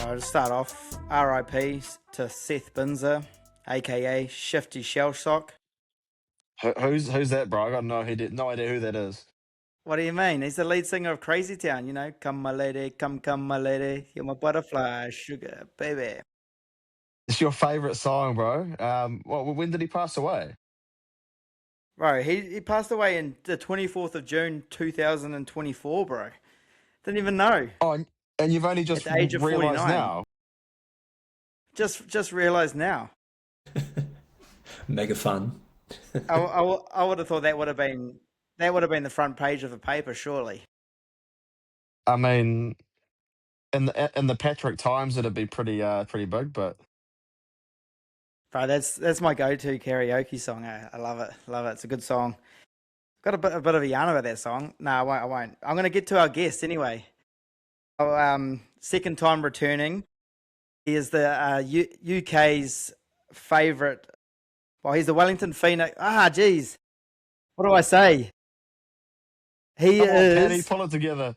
I'll just start off. RIP to Seth Binzer, aka Shifty Shellshock. Who's that, bro? I got no idea who that is. What do you mean? He's the lead singer of Crazy Town, you know. Come my lady, come my lady, you're my butterfly, sugar baby. It's your favorite song, bro. When did he pass away? Bro, he passed away in the 24th of June 2024, bro. Didn't even know. Oh, and you've only At just the age of realised 49. now. Just realised now. Mega fun. I would have thought that would have been the front page of a paper, surely. I mean, in the Patrick Times, it'd be pretty big, but Bro, that's my go-to karaoke song. I love it. Love it. It's a good song. Got a bit of a yarn about that song. No, I won't. I'm going to get to our guest anyway. Second time returning. He is the UK's favourite. Well, he's the Wellington Phoenix. Geez. What do I say? He come on, Penny, is. pull it together.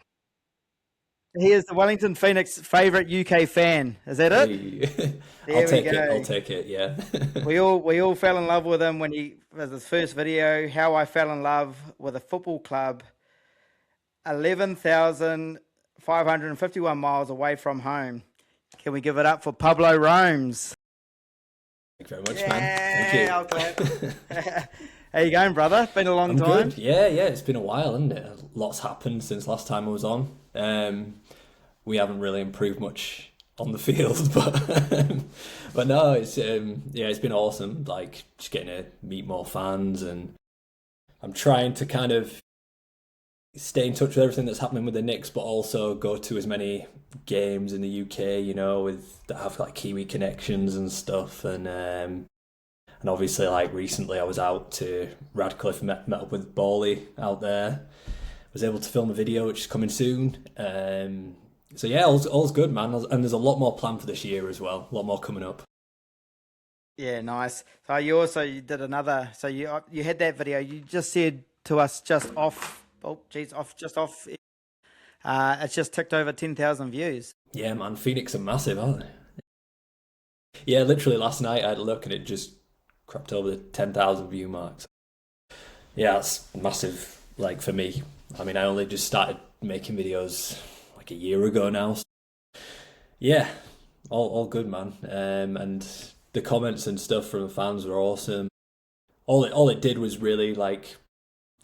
He is the Wellington Phoenix favourite UK fan. Is that it? Hey. There I'll take we it. go. I'll take it. Yeah. We all fell in love with him when he was his first video. How I fell in love with a football club, 11,551 miles away from home. Can we give it up for Pablo Roams? Thank you very much, man. Thank you. I'll clap. How you going, brother? Been a long I'm time. good. Yeah. It's been a while, hasn't it? Lots happened since last time I was on. We haven't really improved much on the field, but no, it's been awesome. Like just getting to meet more fans, and I'm trying to kind of stay in touch with everything that's happening with the Knicks, but also go to as many games in the UK, you know, that have like Kiwi connections and stuff, and obviously like recently I was out to Radcliffe, met up with Bawley out there. Was able to film a video which is coming soon. So yeah, all's good, man. And there's a lot more planned for this year as well. A lot more coming up. Yeah, nice. So you did another. So you had that video. You just said to us just off. Oh, geez, just off. It's just ticked over 10,000 views. Yeah, man. Phoenix are massive, aren't they? Yeah, literally last night I had a look and it just crept over the 10,000 view marks. Yeah, that's massive. Like for me. I mean, I only just started making videos like a year ago now. So yeah, all good, man. And the comments and stuff from the fans were awesome. All it did was really like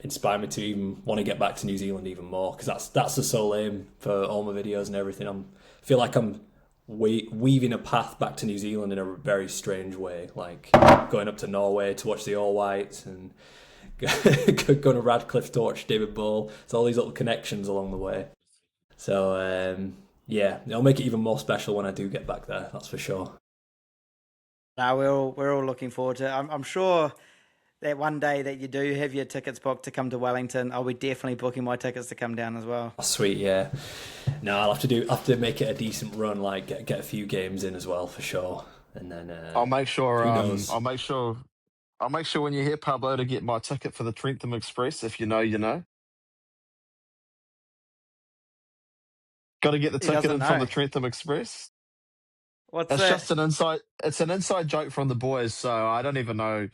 inspire me to even want to get back to New Zealand even more, because that's the sole aim for all my videos and everything. I feel like I'm weaving a path back to New Zealand in a very strange way, like going up to Norway to watch the All Whites and going to Radcliffe to watch David Ball. It's all these little connections along the way. So yeah, it'll make it even more special when I do get back there. That's for sure. No, we're all looking forward to it. I'm sure that one day that you do have your tickets booked to come to Wellington, I'll be definitely booking my tickets to come down as well. Oh, sweet, yeah. No, I'll have to make it a decent run, like get a few games in as well for sure, and then I'll make sure. who knows? I'll make sure when you're here, Pablo, to get my ticket for the Trentham Express. If you know, you know. Got to get the He ticket doesn't in from know. the Trentham Express. What's It's that? just an inside. It's an inside joke from the boys, so I don't even know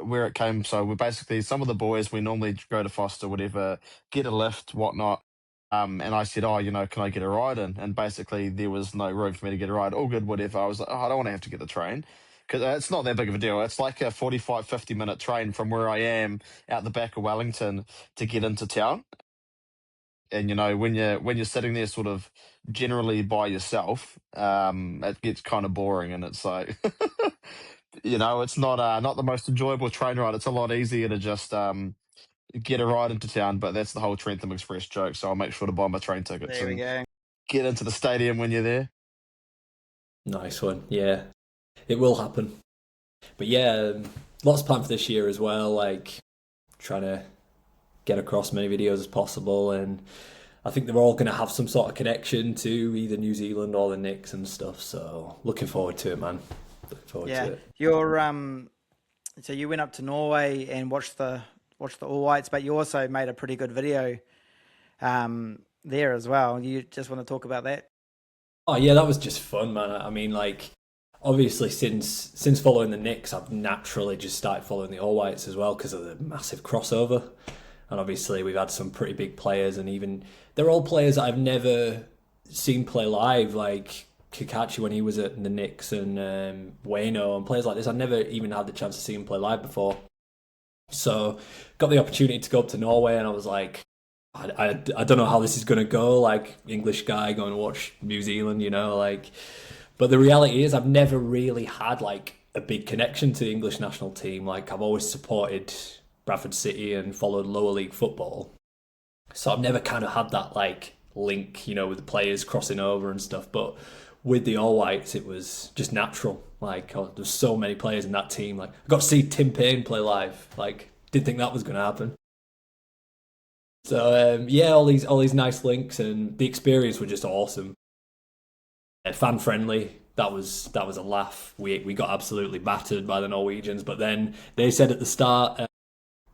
where it came. So we're basically some of the boys. We normally go to Foster, whatever, get a lift, whatnot. And I said, oh, you know, can I get a ride in? And basically there was no room for me to get a ride. All good, whatever. I was like, oh, I don't want to have to get the train, because it's not that big of a deal. It's like a 45, 50-minute train from where I am out the back of Wellington to get into town. And you know, when you're sitting there sort of generally by yourself, it gets kind of boring, and it's like you know, it's not the most enjoyable train ride. It's a lot easier to just get a ride into town, but that's the whole Trentham Express joke. So I'll make sure to buy my train tickets There we and go. get into the stadium when you're there. Nice one, yeah. It will happen. But yeah, lots planned for this year as well. Like trying to get across many videos as possible, and I think they're all going to have some sort of connection to either New Zealand or the Knicks and stuff. So looking forward to it, man. Looking forward to it. You're so you went up to Norway and watched the All Whites, but you also made a pretty good video there as well. You just want to talk about that? Oh yeah, that was just fun, man. I mean, like, obviously since following the Knicks, I've naturally just started following the All Whites as well because of the massive crossover. And obviously we've had some pretty big players, and even they're all players that I've never seen play live, like Kakachi when he was at the Knicks, and Wayno and players like this. I've never even had the chance to see him play live before. So got the opportunity to go up to Norway, and I was like, I don't know how this is going to go. Like, English guy going to watch New Zealand, like. But the reality is, I've never really had like a big connection to the English national team. Like, I've always supported Bradford City and followed lower league football, so I've never kind of had that like link, with the players crossing over and stuff. But with the All Whites, it was just natural. Like, there's so many players in that team. Like, I got to see Tim Payne play live. Like, didn't think that was going to happen. So yeah, all these nice links, and the experience was just awesome. Fan friendly. That was a laugh. We got absolutely battered by the Norwegians, but then they said at the start,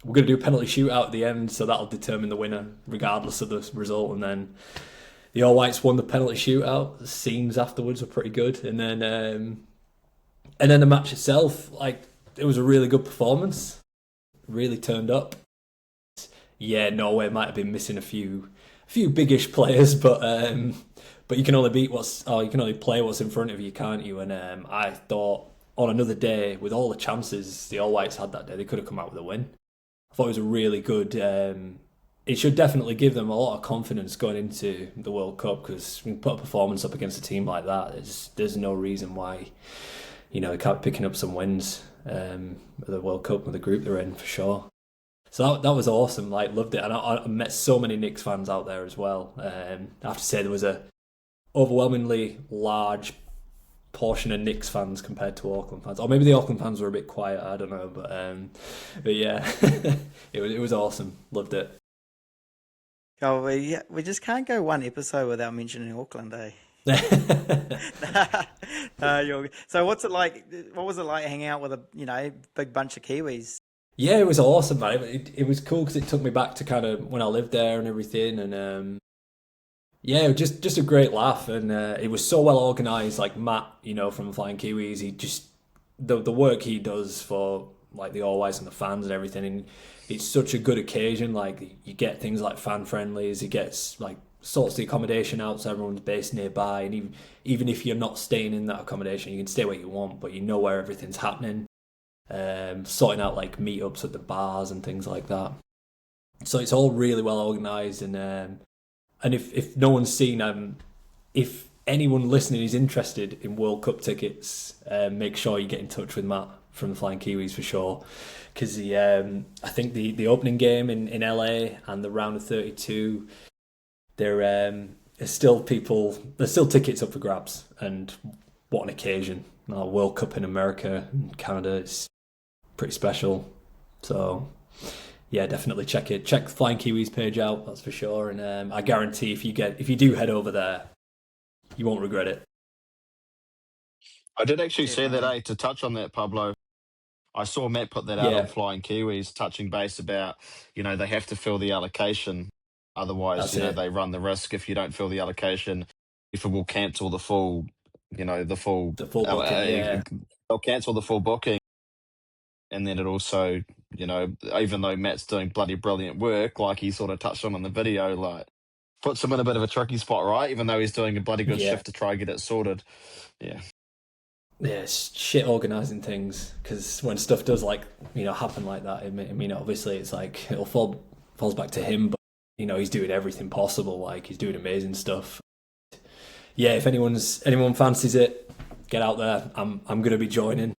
we're going to do a penalty shootout at the end, so that'll determine the winner regardless of the result. And then the All Whites won the penalty shootout. The scenes afterwards were pretty good, and then the match itself, like, it was a really good performance. Really turned up. Yeah, Norway might have been missing a few biggish players, but you can only you can only play what's in front of you, can't you? And I thought on another day, with all the chances the All Whites had that day, they could have come out with a win. I thought it was a really good. It should definitely give them a lot of confidence going into the World Cup, because when you put a performance up against a team like that, there's no reason why they can't be picking up some wins at the World Cup with the group they're in, for sure. So that was awesome. Like, loved it, and I met so many Knicks fans out there as well. I have to say there was a overwhelmingly large portion of Knicks fans compared to Auckland fans, or maybe the Auckland fans were a bit quiet. I don't know, but yeah, it was awesome. Loved it. Oh, we just can't go one episode without mentioning Auckland, eh? So what's it like? What was it like hanging out with a big bunch of Kiwis? Yeah, it was awesome, man. It was cool because it took me back to kind of when I lived there and everything, and yeah, it was just a great laugh, and it was so well organised. Like Matt, from Flying Kiwis, he just the work he does for like the All Whites and the fans and everything, and it's such a good occasion. Like, you get things like fan friendlies, he gets like sorts the accommodation out so everyone's based nearby, and even if you're not staying in that accommodation, you can stay where you want, but you know where everything's happening. Sorting out like meetups at the bars and things like that. So it's all really well organised, and if no one's seen, if anyone listening is interested in World Cup tickets, make sure you get in touch with Matt from the Flying Kiwis for sure, because I think the opening game in LA and the round of 32, there's still tickets up for grabs, and what an occasion! World Cup in America and Canada is pretty special. So yeah, definitely check the Flying Kiwis page out, that's for sure. And I guarantee if you do head over there, you won't regret it. I did actually see that, Definitely. to touch on that, Pablo. I saw Matt put that out on Yeah, Flying Kiwis, touching base about, they have to fill the allocation. Otherwise, that's it. they run the risk. If you don't fill the allocation, FIFA will cancel the full, the full, The full booking, yeah. they'll cancel the full booking. And then it also, even though Matt's doing bloody brilliant work, like he sort of touched on in the video, like, puts him in a bit of a tricky spot, right? Even though he's doing a bloody good Yeah. shift to try and get it sorted. Yeah. Yeah, it's shit organising things, because when stuff does happen like that, I mean, obviously it's like it'll falls back to him, but he's doing everything possible. Like, he's doing amazing stuff. Yeah, if anyone fancies it, get out there. I'm gonna be joining.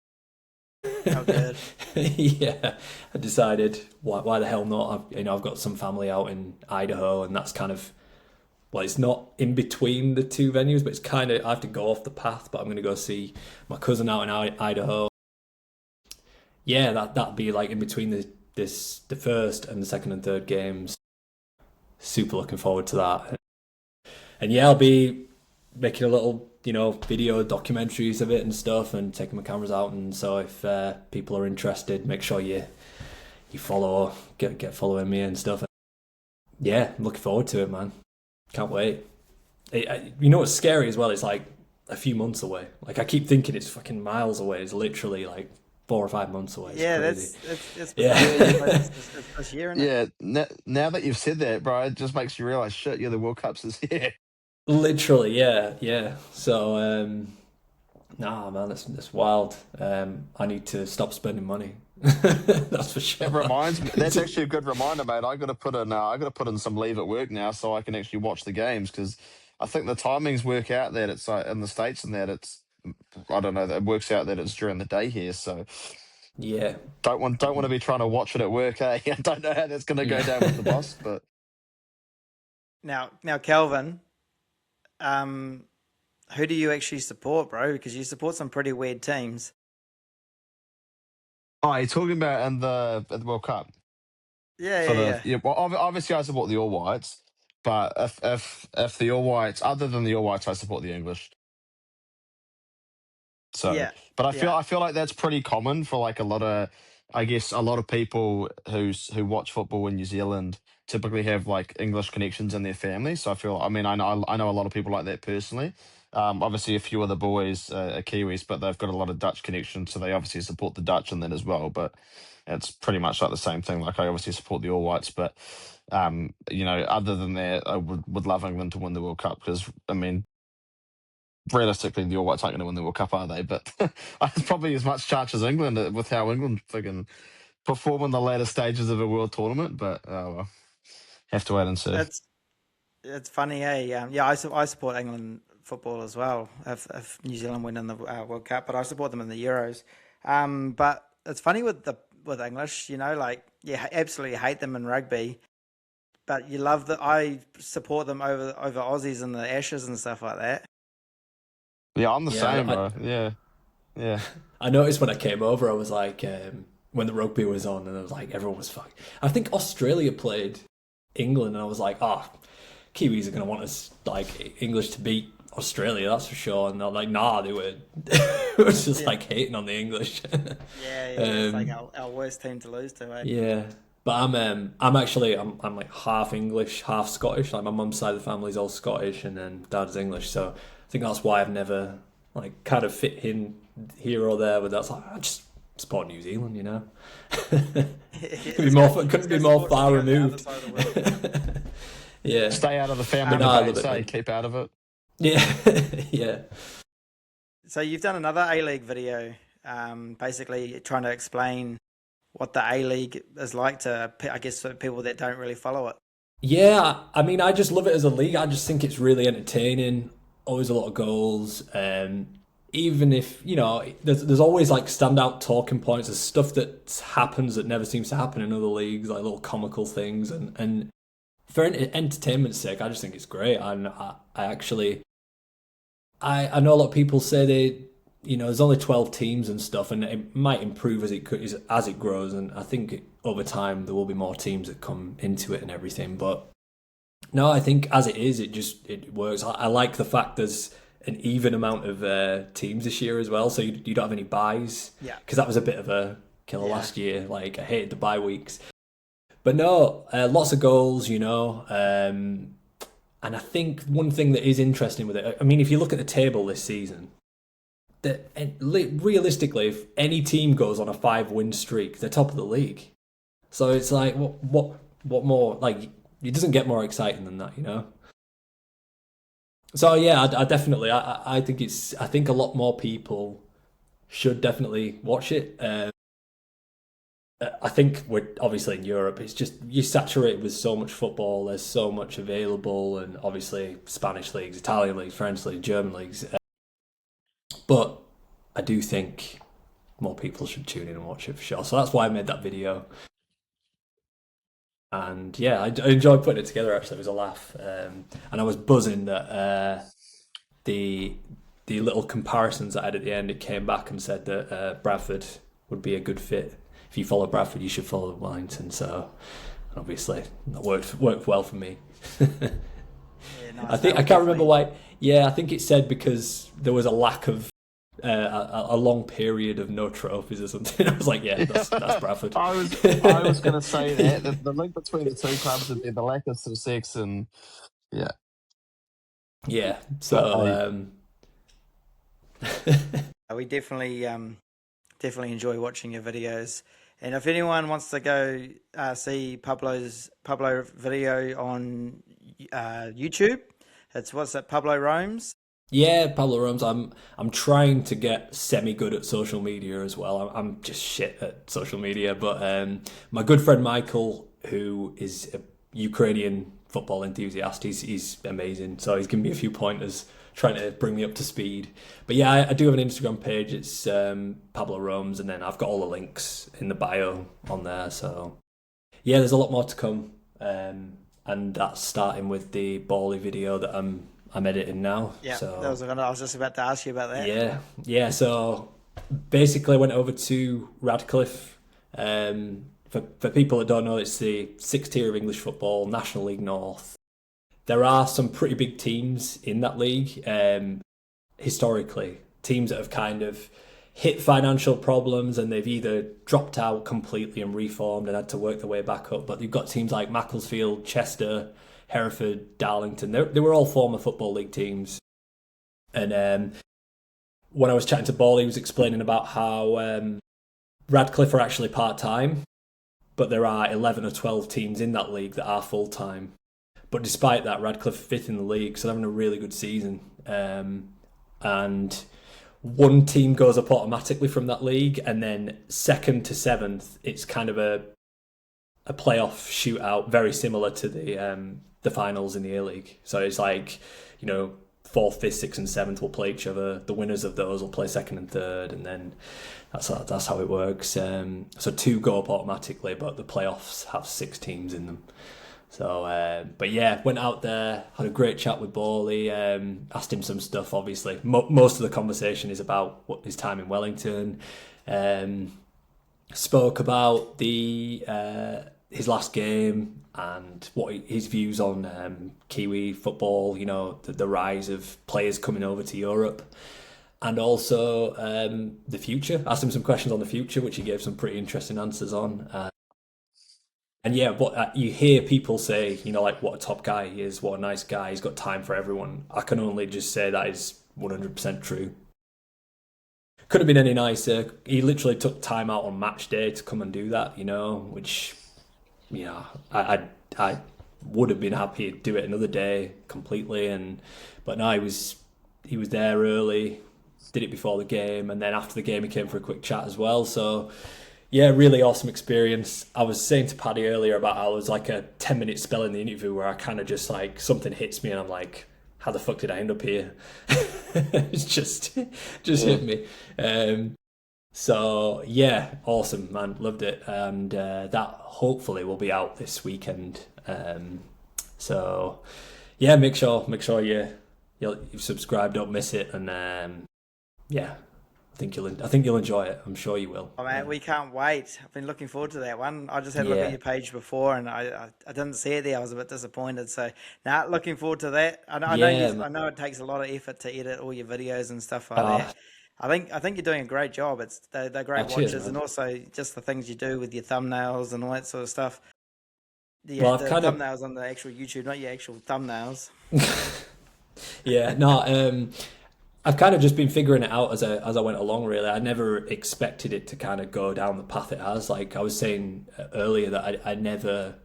How good. Yeah, I decided why the hell not? I've got some family out in Idaho, and that's kind of, well, it's not in between the two venues, but it's kind of, I have to go off the path. But I'm going to go see my cousin out in Idaho. Yeah, that'd be like in between the first and the second and third games. Super looking forward to that. And yeah, I'll be making a little video documentaries of it and stuff, and taking my cameras out. And so if people are interested, make sure you follow, get following me and stuff. Yeah, I'm looking forward to it, man. Can't wait. You know what's scary as well? It's like a few months away. Like I keep thinking it's fucking miles away. It's literally like 4 or 5 months away. It's Yeah, crazy. that's it's Yeah. yeah, but it's this year, isn't it? Yeah, now that you've said that, bro, it just makes you realize, shit, yeah, the World Cup's is here. Literally, yeah, yeah. So, nah, man, that's wild. I need to stop spending money. That's for It sure. reminds me. That's actually a good reminder, mate. I got to put in some leave at work now so I can actually watch the games because I think the timings work out that it's in the states and that it's I don't know that it works out that it's during the day here. So Yeah. don't want to be trying to watch it at work. Eh? I don't know how that's going to go down with the boss, but Now, Calvin, um, who do you actually support, bro? Because you support some pretty weird teams. oh, you're talking about in the World Cup Yeah, for yeah, the yeah, yeah. Well, obviously I support the All Whites, but if the All Whites, other than the All Whites, I support the English. So, yeah, but yeah, I feel like that's pretty common for like a lot of, I guess, a lot of people who watch football in New Zealand typically have like English connections in their family. So I feel, I mean, I know a lot of people like that personally. Obviously, a few of the boys are Kiwis, but they've got a lot of Dutch connections, so they obviously support the Dutch in that as well. But it's pretty much like the same thing. Like I obviously support the All Whites, but other than that, I would love England to win the World Cup because I mean realistically, the All Whites aren't going to win the World Cup, are they? But it's probably as much chance as England with how England freaking perform in the later stages of a world tournament. But well, have to wait and see. it's it's funny, eh? Yeah, I support England football as well. If New Zealand win in the World Cup, but I support them in the Euros. But it's funny with English, like absolutely hate them in rugby, but you love that I support them over Aussies in the Ashes and stuff like that. Yeah, I'm the Yeah, same, bro. Yeah, yeah, I noticed when I came over, I was like, when the rugby was on, and I was like, everyone was fuck. I think Australia played England, and I was like, oh, Kiwis are going to want us, like, English to beat Australia, that's for sure. And they're like, nah, they were, it was just Yeah, like hating on the English. yeah. It's like um, our worst team to lose to, eh? yeah. But I'm like half English, half Scottish. Like my mum's side of the family's all Scottish, and then dad's English. So I think that's why I've never like kind of fit in here or there. But that's like I just support New Zealand, you know. Let's Couldn't be go more support far the other removed. side of the world. Yeah, stay out of the family no, I love debate. it, Say, man. keep out of it. Yeah, yeah, So you've done another A League video, basically trying to explain what the A League is like to, I guess, for people that don't really follow it. yeah. I mean, I just love it as a league. I just think it's really entertaining. Always a lot of goals. Even if there's always like standout talking points. There's stuff that happens that never seems to happen in other leagues, like little comical things, and for entertainment's sake, I just think it's great. And I actually, I know a lot of people say there's only 12 teams and stuff, and it might improve as it grows. And I think over time there will be more teams that come into it and everything. But no, I think as it is, it works. I like the fact there's an even amount of teams this year as well, so you don't have any buys Yeah, because that was a bit of a killer yeah, last year. Like I hated the bye weeks, but no, lots of goals, and I think one thing that is interesting with it, I mean, if you look at the table this season, that realistically, if any team goes on a 5-win streak, they're top of the league. So it's like, what more? Like, it doesn't get more exciting than that, you know. So yeah, I definitely, I think I think a lot more people should definitely watch it. I think we're obviously in Europe. It's just you're saturated with so much football. There's so much available, and obviously Spanish leagues, Italian leagues, French leagues, German leagues. But I do think more people should tune in and watch it for sure. So that's why I made that video. And yeah, I enjoyed putting it together. Actually, it was a laugh, and I was buzzing that the the little comparisons I had at the end. It came back and said that Bradford would be a good fit. If you follow Bradford, you should follow Wellington. So obviously that worked well for me. yeah. I Nice. think That I was can't remember definitely. why. Yeah, I think it said because there was a lack of a long period of no trophies or something. I was like, yeah, that's Bradford. I was going to say that the link between the two clubs would be the lack of success and yeah. Yeah. Hey, So We definitely enjoy watching your videos. And if anyone wants to go see Pablo video on YouTube, it's what's that, Pablo Roams. yeah, Pablo Roams. I'm trying to get semi good at social media as well. I'm just shit at social media, but my good friend Michael, who is a Ukrainian football enthusiast, he's amazing. So he's given me a few pointers, trying to bring me up to speed. But yeah, I do have an Instagram page. It's Pablo Roams, and then I've got all the links in the bio on there. So yeah, there's a lot more to come, and that's starting with the Bally video that I'm editing now. Yeah, So I was just about to ask you about that. yeah, yeah. So basically, I went over to Radcliffe. For people that don't know, it's the sixth tier of English football, National League North. There are some pretty big teams in that league. Historically, teams that have kind of hit financial problems and they've either dropped out completely and reformed and had to work their way back up. But you've got teams like Macclesfield, Chester, Hereford, Darlington. They were all former Football League teams. And when I was chatting to Ball, he was explaining about how Radcliffe are actually part time, but there are 11 or 12 teams in that league that are full time. But despite that, Radcliffe are fifth in the league, so they're having a really good season. And one team goes up automatically from that league, and then second to seventh, it's kind of a playoff shootout, very similar to the finals in the A League. So it's like, you know, fourth, fifth, sixth, and seventh will play each other. The winners of those will play second and third, and then that's how it works. So two go up automatically, but the playoffs have 6 teams in them. So, but yeah, went out there, had a great chat with Bawley, asked him some stuff, obviously. Most of the conversation is about his time in Wellington. Spoke about his last game and his views on Kiwi football, you know, the rise of players coming over to Europe. And also the future. Asked him some questions on the future, which he gave some pretty interesting answers on. And yeah, but you hear people say, you know, like what a top guy he is, what a nice guy, he's got time for everyone. I can only just say that is 100% true. Couldn't have been any nicer. He literally took time out on match day to come and do that, you know, which, yeah, I would have been happy to do it another day completely. But no, he was there early, did it before the game, and then after the game he came for a quick chat as well. So yeah, really awesome experience. I was saying to Paddy earlier about how it was like a 10-minute spell in the interview where I kind of just like something hits me and I'm like, how the fuck did I end up here? It's just yeah. hit me. So yeah, awesome, man, loved it, and that hopefully will be out this weekend. So yeah, make sure you've subscribed, don't miss it, and yeah, I think you'll enjoy it. I'm sure you will. Oh man, we can't wait. I've been looking forward to that one. I just had a look at Yeah, your page before, and I didn't see it there. I was a bit disappointed. So now, looking forward to that. yeah. I know it takes a lot of effort to edit all your videos and stuff like Uh, that. I think you're doing a great job. They're great cheers, watches, and man. also just the things you do with your thumbnails and all that sort of stuff. Well, I've The kind of thumbnails on the actual YouTube, not your actual thumbnails. yeah, no, I've kind of just been figuring it out as I went along. Really, I never expected it to kind of go down the path it has. Like I was saying earlier, that I never,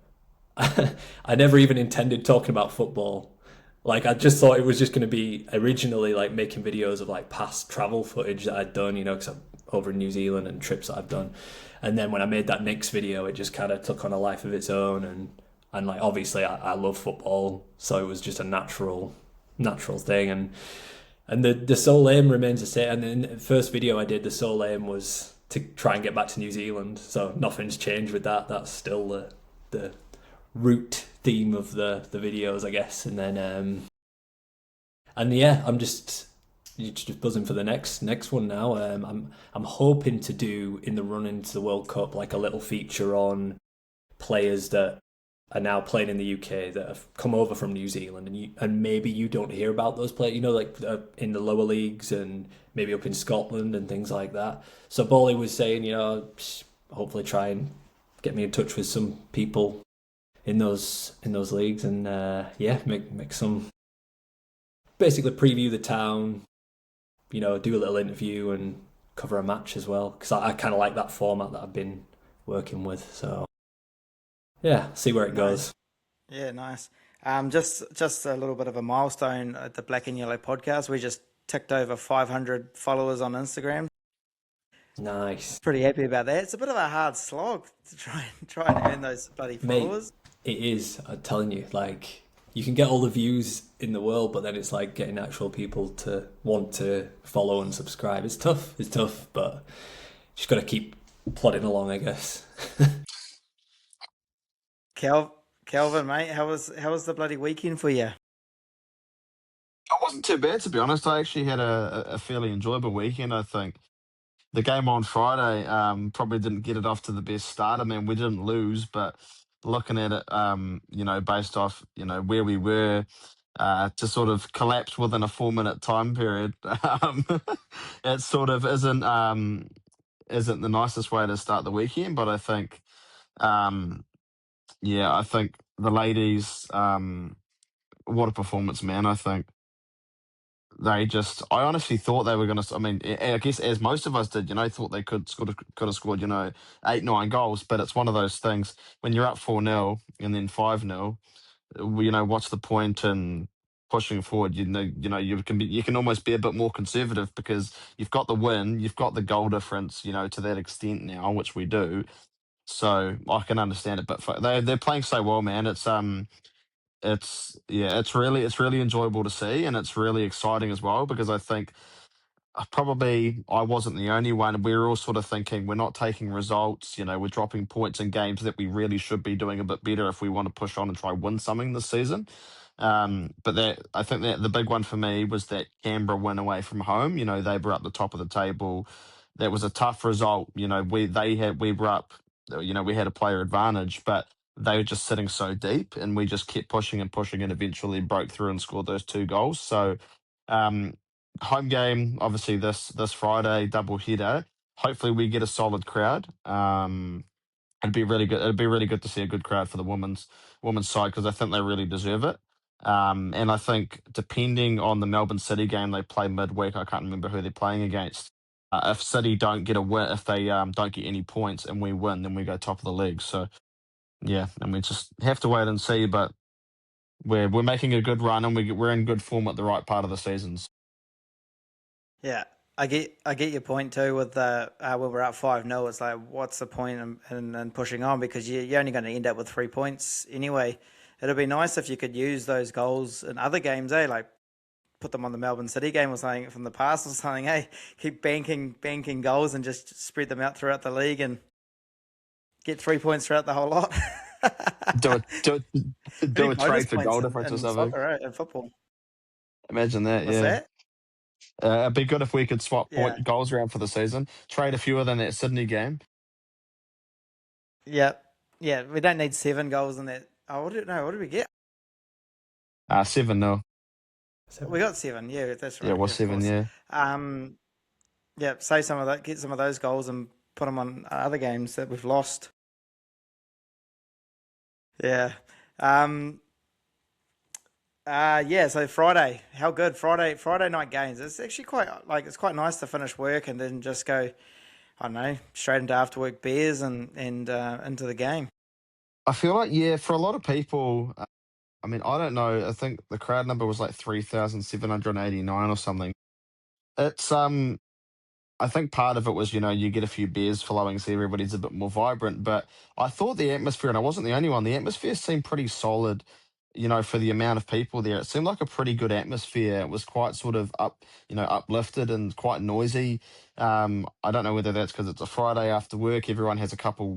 I never even intended talking about football. Like I just thought it was just going to be originally like making videos of like past travel footage that I'd done, you know, because I'm over in New Zealand and trips that I've done. And then when I made that next video, it just kind of took on a life of its own. And like obviously I love football, so it was just a natural thing. And the sole aim remains the same. And then the first video I did, the sole aim was to try and get back to New Zealand. So nothing's changed with that. That's still the root theme of the videos, I guess. And then and yeah, just buzzing for the next one now. I'm hoping to do in the run into the World Cup like a little feature on players that are now playing in the UK that have come over from New Zealand, and maybe you don't hear about those players, you know, like in the lower leagues and maybe up in Scotland and things like that. So Bolly was saying, you know, hopefully try and get me in touch with some people in those leagues, and yeah, make some basically preview the town, do a little interview and cover a match as well because I kind of like that format that I've been working with. So yeah, see where it Nice. goes. Yeah, nice. Just a little bit of a milestone at the Black and Yellow podcast. We just ticked over 500 followers on Instagram. Nice, Pretty happy about that. It's a bit of a hard slog to try and earn those bloody mate. followers. It is. I'm telling you, like you can get all the views in the world, but then it's like getting actual people to want to follow and subscribe. It's tough. It's tough, but just got to keep plodding along, I guess. Calvin, mate, how was the bloody weekend for you? It wasn't too bad, to be honest. I actually had a fairly enjoyable weekend, I think. The game on Friday probably didn't get it off to the best start. I mean, we didn't lose, but looking at it, based off, where we were, to sort of collapse within a 4 minute time period, it sort of isn't the nicest way to start the weekend. But I think, um, I think the ladies, what a performance, man! I think I honestly thought they were going to. I mean, I guess as most of us did, thought they could have scored, 8, 9 goals. But it's one of those things when you're up 4-0 and then 5-0. What's the point in pushing forward? You can almost be a bit more conservative because you've got the win, you've got the goal difference, to that extent now, which we do. So I can understand it, but they're playing so well, man. It's really enjoyable to see, and it's really exciting as well because I think probably I wasn't the only one. We were all sort of thinking we're not taking results. We're dropping points in games that we really should be doing a bit better if we want to push on and try win something this season. But I think that the big one for me was that Canberra win away from home. They were at the top of the table. That was a tough result. We were up. We had a player advantage, but they were just sitting so deep, and we just kept pushing and pushing, and eventually broke through and scored those 2 goals. So. Um, Home game, obviously this Friday, double header. Hopefully, we get a solid crowd. It'd be really good. It'd be really good to see a good crowd for the women's side because I think they really deserve it. And I think depending on the Melbourne City game they play midweek, I can't remember who they're playing against. If City don't get a win, if they don't get any points and we win, then we go top of the league. So yeah, and we just have to wait and see. But we're making a good run and we're in good form at the right part of the seasons. Yeah, I get your point too with the when we're up 5-0, it's like what's the point in pushing on because you're only going to end up with 3 points anyway. It'd be nice if you could use those goals in other games, like put them on the Melbourne City game or something from the past or something. Hey, keep banking goals and just spread them out throughout the league and get 3 points throughout the whole lot. Do a do Any do a bonus trade for points goal in, difference or in something. soccer, right? In football. Imagine that, What's yeah. that? It'd be good if we could swap Yeah, point goals around for the season. Trade a few of them in that Sydney game. yeah, yeah. We don't need 7 goals in that. Oh, what did we get? 7-0. We got 7. Yeah, that's Yeah, it right. was Yeah, of 7, course. yeah. Um, yeah, save some of that, get some of those goals, and put them on other games that we've lost. Yeah. Um. Yeah. So Friday, how good Friday night games? It's actually it's quite nice to finish work and then just go. I don't know, straight into after work beers and into the game. I feel like, yeah, for a lot of people, I mean, I don't know. I think the crowd number was like 3,789 or something. It's I think part of it was, you get a few beers flowing, so everybody's a bit more vibrant. But I thought the atmosphere, and I wasn't the only one, the atmosphere seemed pretty solid, for the amount of people there. It seemed like a pretty good atmosphere. It was quite sort of uplifted and quite noisy. I don't know whether that's because it's a Friday after work. Everyone has a couple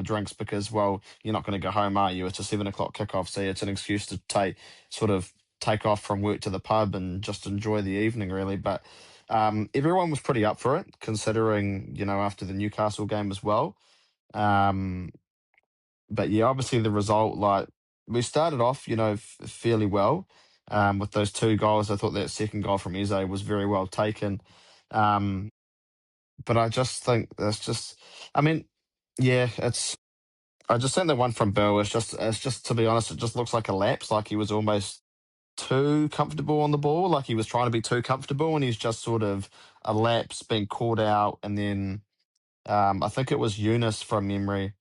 drinks because, well, you're not going to go home, are you? It's a 7 o'clock kickoff, so it's an excuse to take off from work to the pub and just enjoy the evening, really. But everyone was pretty up for it, considering, after the Newcastle game as well. Um, but yeah, obviously the result, like we started off, fairly well with those 2 goals. I thought that second goal from Eze was very well taken. Um, but I just think I mean, yeah, I just think the one from Bill is it's just, to be honest, it just looks like a lapse, like he was almost too comfortable on the ball. Like he was trying to be too comfortable, and he's just sort of a lapse being called out, and then I think it was Eunice from memory.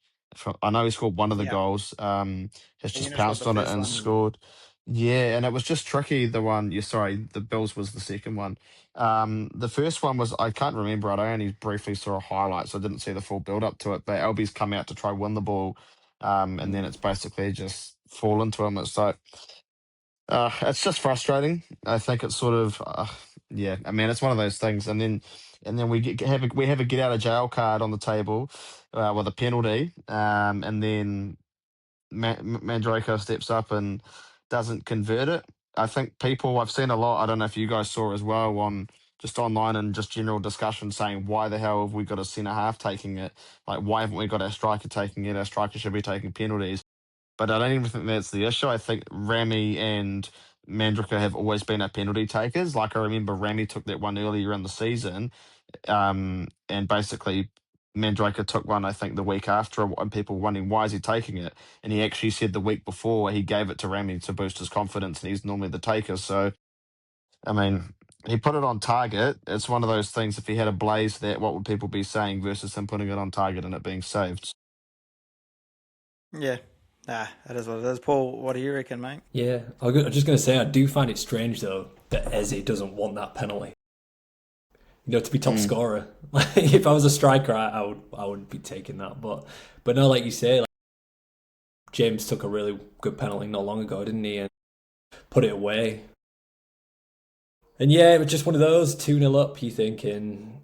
I know he scored one of the Yeah. goals. Has just Eunice scored pounced the on it first and one. scored. Yeah, and it was just tricky. The one, sorry, the Bills was the second one. The first one was, I can't remember it. I only briefly saw a highlight, so I didn't see the full build up to it. But Albie's come out to try win the ball, and then it's basically just fallen to him. It's like it's just frustrating. I think it's sort of, yeah. I mean, it's one of those things, and then we have a get out of jail card on the table with a penalty, and then Mandrako steps up and doesn't convert it. I think I've seen a lot. I don't know if you guys saw as well on just online and just general discussion saying why the hell have we got a centre half taking it? Like why haven't we got our striker taking it? Our striker should be taking penalties. But I don't even think that's the issue. I think Rami and Mandrika have always been our penalty takers. Like I remember Rami took that one earlier in the season, and basically Mandraka took one, I think, the week after, and people wondering why is he taking it, and he actually said the week before he gave it to Rami to boost his confidence, and he's normally the taker. So I mean, he put it on target. It's one of those things. If he had a blaze, that what would people be saying versus him putting it on target and it being saved? Yeah. Nah, that is what it is. Paul, what do you reckon, mate? Yeah, I was just going to say, I do find it strange, though, that Eze doesn't want that penalty. To be top scorer. Like, if I was a striker, I would be taking that. But no, like you say, like, James took a really good penalty not long ago, didn't he? And put it away. And yeah, it was just one of those 2-0 up. You thinking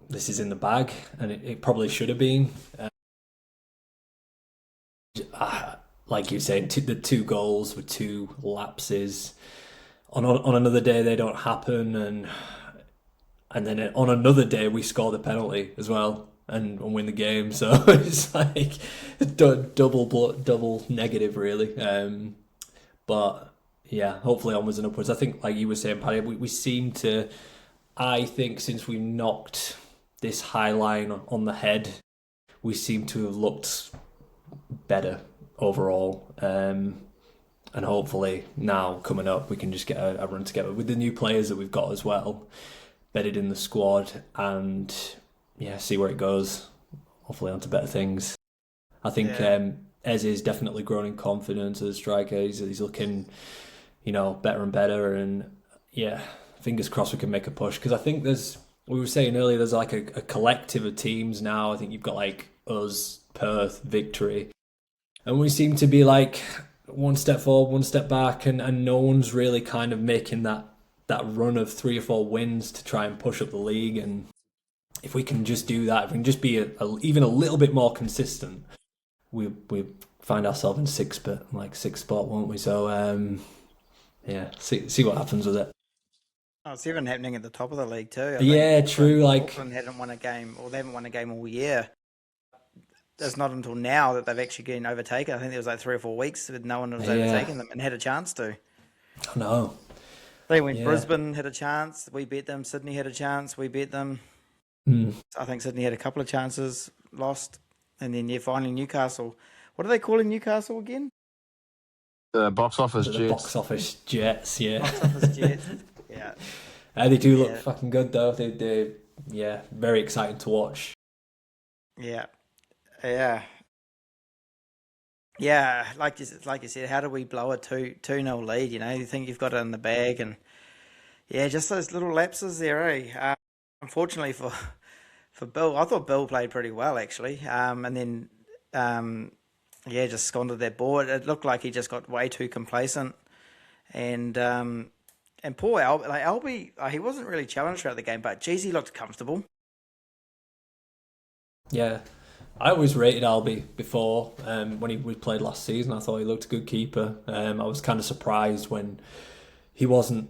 this is in the bag, and it probably should have been. Like you saying, the two goals with two lapses. On another day, they don't happen, and then on another day we score the penalty as well and win the game. So it's like double negative, really. But yeah, hopefully onwards and upwards. I think, like you were saying, Paddy, we seem to. I think since we knocked this high line on the head, we seem to have looked better overall. And hopefully now coming up, we can just get a run together with the new players that we've got as well, bedded in the squad, and yeah, see where it goes. Hopefully onto better things. I think Eze is definitely growing in confidence as a striker. He's looking, better and better, and yeah, fingers crossed we can make a push, because I think we were saying earlier, there's like a collective of teams now. I think you've got like us, Perth, Victory, and we seem to be like one step forward, one step back, and no one's really kind of making that run of 3 or 4 wins to try and push up the league. And if we can just do that, if we can just be even a little bit more consistent, we find ourselves in sixth spot, won't we? So yeah, see what happens with it. Oh, it's even happening at the top of the league too. Yeah, true. Auckland hadn't won a game, or they haven't won a game all year. It's not until now that they've actually getting overtaken. I think there was like 3 or 4 weeks that no one was overtaking them and had a chance to. I know. I think when Brisbane had a chance, we beat them. Sydney had a chance, we beat them. I think Sydney had a couple of chances, lost. And then, finally Newcastle. What are they calling Newcastle again? The box office The Jets. box office Jets, yeah. Box office Jets, yeah. They do look fucking good, though. They're very exciting to watch. Yeah. Like you said, how do we blow a 2-0 lead? You think you've got it in the bag, and just those little lapses there, eh? Unfortunately for Bill, I thought Bill played pretty well actually, and then just squandered that ball. It looked like he just got way too complacent, and poor Albie, he wasn't really challenged throughout the game, but geez, he looked comfortable. Yeah. I always rated Albie before, when we played last season. I thought he looked a good keeper. I was kind of surprised when he wasn't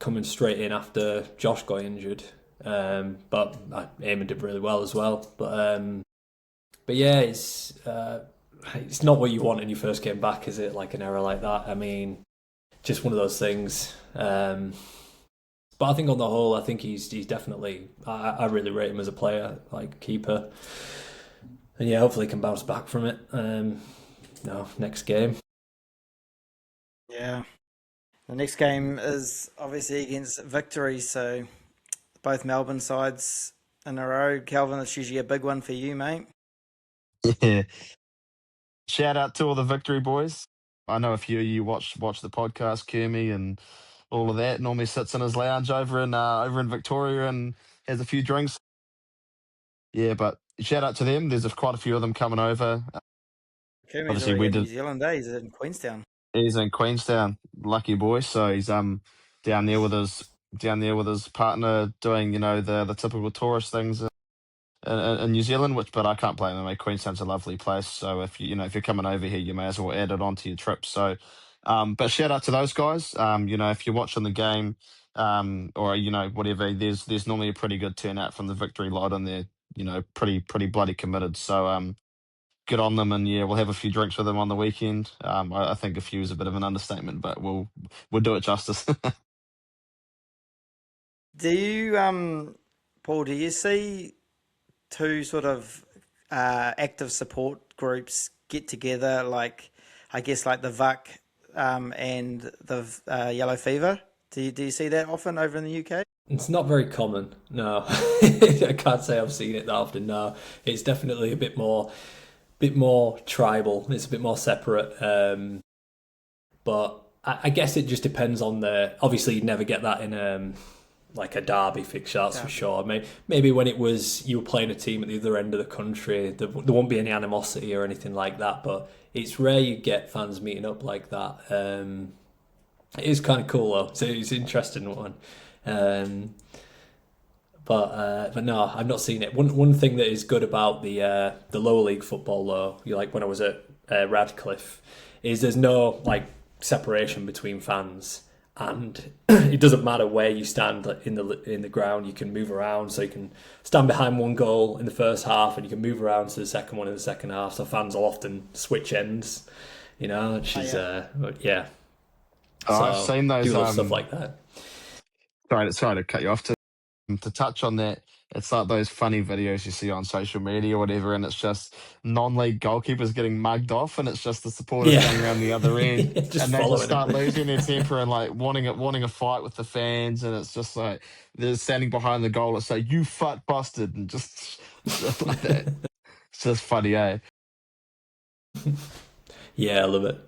coming straight in after Josh got injured. But Eamon did really well as well. But yeah, it's not what you want in your first game back, is it? Like an error like that. I mean, just one of those things. But I think on the whole, I think he's definitely. I really rate him as a player, like keeper. And yeah, hopefully he can bounce back from it. Next game. Yeah. The next game is obviously against Victory, so both Melbourne sides in a row. Calvin, it's usually a big one for you, mate. Yeah. Shout out to all the Victory boys. I know a few of you watch the podcast, Kermy and all of that. Normally sits in his lounge over in Victoria and has a few drinks. Yeah, but shout out to them. There's quite a few of them coming over. Kermie's Obviously, already we in New did. Zealand, eh? He's in Queenstown. He's in Queenstown, lucky boy. So he's down there with his partner doing the typical tourist things in New Zealand. But I can't blame him. Mate. Queenstown's a lovely place. So if you're coming over here, you may as well add it onto your trip. So, but shout out to those guys. If you're watching the game, or whatever, there's normally a pretty good turnout from the Victory lot, and they're pretty bloody committed. So good on them, and yeah, we'll have a few drinks with them on the weekend. I think a few is a bit of an understatement, but we'll do it justice. Do you, Paul, do you see two sort of active support groups get together, like, I guess, like the VUC and the Yellow Fever? Do you see that often over in the UK? It's not very common, no. I can't say I've seen it that often, no. It's definitely a bit more tribal. It's a bit more separate. But I guess it just depends on the. Obviously, you'd never get that in like a derby fixture, that's for Derby. sure. Maybe when it was you were playing a team at the other end of the country, there won't be any animosity or anything like that. But it's rare you get fans meeting up like that. It is kind of cool though. So it's an interesting one. Um, but no, I've not seen it. One thing that is good about the lower league football though, you like when I was at Radcliffe, is there's no like separation between fans, and it doesn't matter where you stand like, in the ground. You can move around, so you can stand behind one goal in the first half, and you can move around to the second one in the second half. So fans will often switch ends, which Oh, is yeah. yeah. I've So seen do those. little stuff like that. Sorry to cut you off. To touch on that, it's like those funny videos you see on social media or whatever, and it's just non-league goalkeepers getting mugged off, and it's just the supporters Yeah, going around the other end, just and they just following start losing their them. temper and like wanting a fight with the fans, and it's just like they're standing behind the goal and say "you fat bastard" and just stuff like that. It's just funny, eh? Yeah, I love it.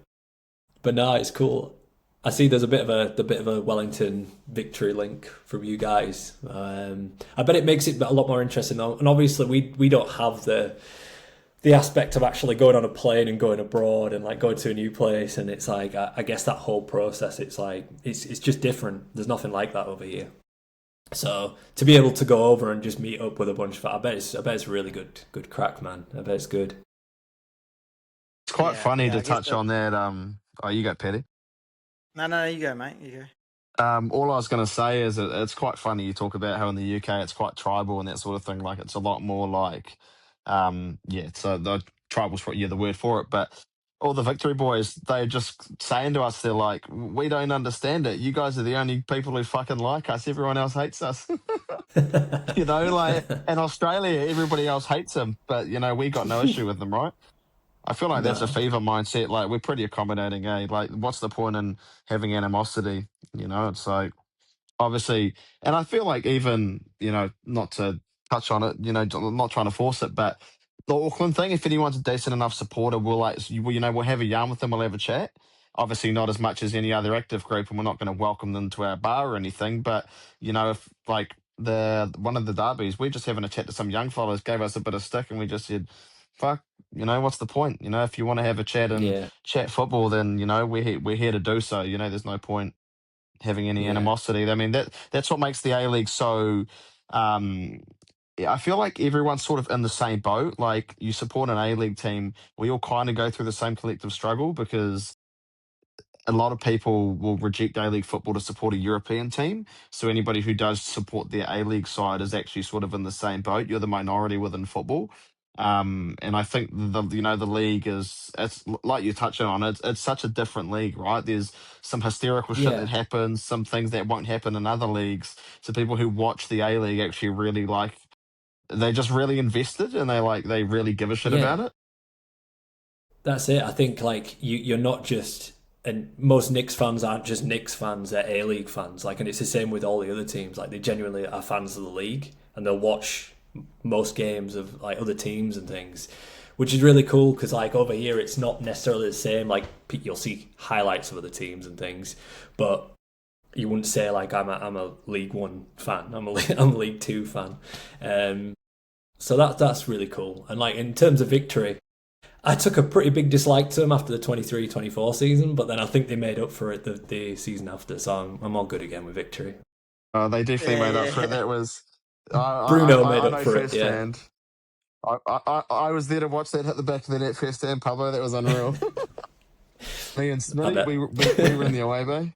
But no, it's cool. I see there's a bit of a Wellington victory link from you guys. I bet it makes it a lot more interesting though. And obviously we don't have the aspect of actually going on a plane and going abroad and like going to a new place, and it's like I guess that whole process it's like it's just different. There's nothing like that over here. So to be able to go over and just meet up with a bunch of I bet it's really good crack, man. I bet it's good. It's quite Yeah, funny yeah. to I guess touch on that. Oh, you got Petty. no, you go, mate. You go. All I was going to say is it's quite funny. You talk about how in the UK it's quite tribal and that sort of thing. Like it's a lot more like, yeah. So the tribal's probably the word for it. But all the Victory boys, they're just saying to us, they're like, we don't understand it. You guys are the only people who fucking like us. Everyone else hates us. Like in Australia, everybody else hates them, but we got no issue with them, right? I feel like that's a No. fever mindset. Like we're pretty accommodating, eh? Like what's the point in having animosity? It's like obviously, and I feel like even not to touch on it, I'm not trying to force it, but the Auckland thing, if anyone's a decent enough supporter, we'll have a yarn with them, we'll have a chat. Obviously, not as much as any other active group, and we're not going to welcome them to our bar or anything. But if like the one of the derbies, we're just having a chat to some young fellas, gave us a bit of stick, and we just said, "Fuck, what's the point? If you want to have a chat and Yeah. chat football, then we're here to do so. There's no point having any Yeah. animosity. I mean that's what makes the A League so. Yeah, I feel like everyone's sort of in the same boat. Like you support an A League team, we all kind of go through the same collective struggle because a lot of people will reject A League football to support a European team. So anybody who does support their A League side is actually sort of in the same boat. You're the minority within football. And I think the league it's like you're touching on. It's such a different league, right? There's some hysterical shit that Yeah. happens, some things that won't happen in other leagues. So people who watch the A League actually really like. They just really invested and they really give a shit about Yeah. it. That's it. I think like you're not just and most Knicks fans aren't just Knicks fans; they're A-League fans. Like, and it's the same with all the other teams. Like, they genuinely are fans of the league, and they'll watch most games of like other teams and things, which is really cool because like over here it's not necessarily the same. Like, you'll see highlights of other teams and things, but you wouldn't say like I'm a League One fan. I'm a League Two fan. So that's really cool. And like in terms of victory, I took a pretty big dislike to them after the 23-24 season, but then I think they made up for it the season after. So I'm all good again with victory. They definitely Yeah, made up for it. yeah. That was Bruno made I up know for it. Yeah, firsthand. I was there to watch that hit the back of the net firsthand, Pablo. That was unreal. Me and I Smitty, bet we were in the away bay.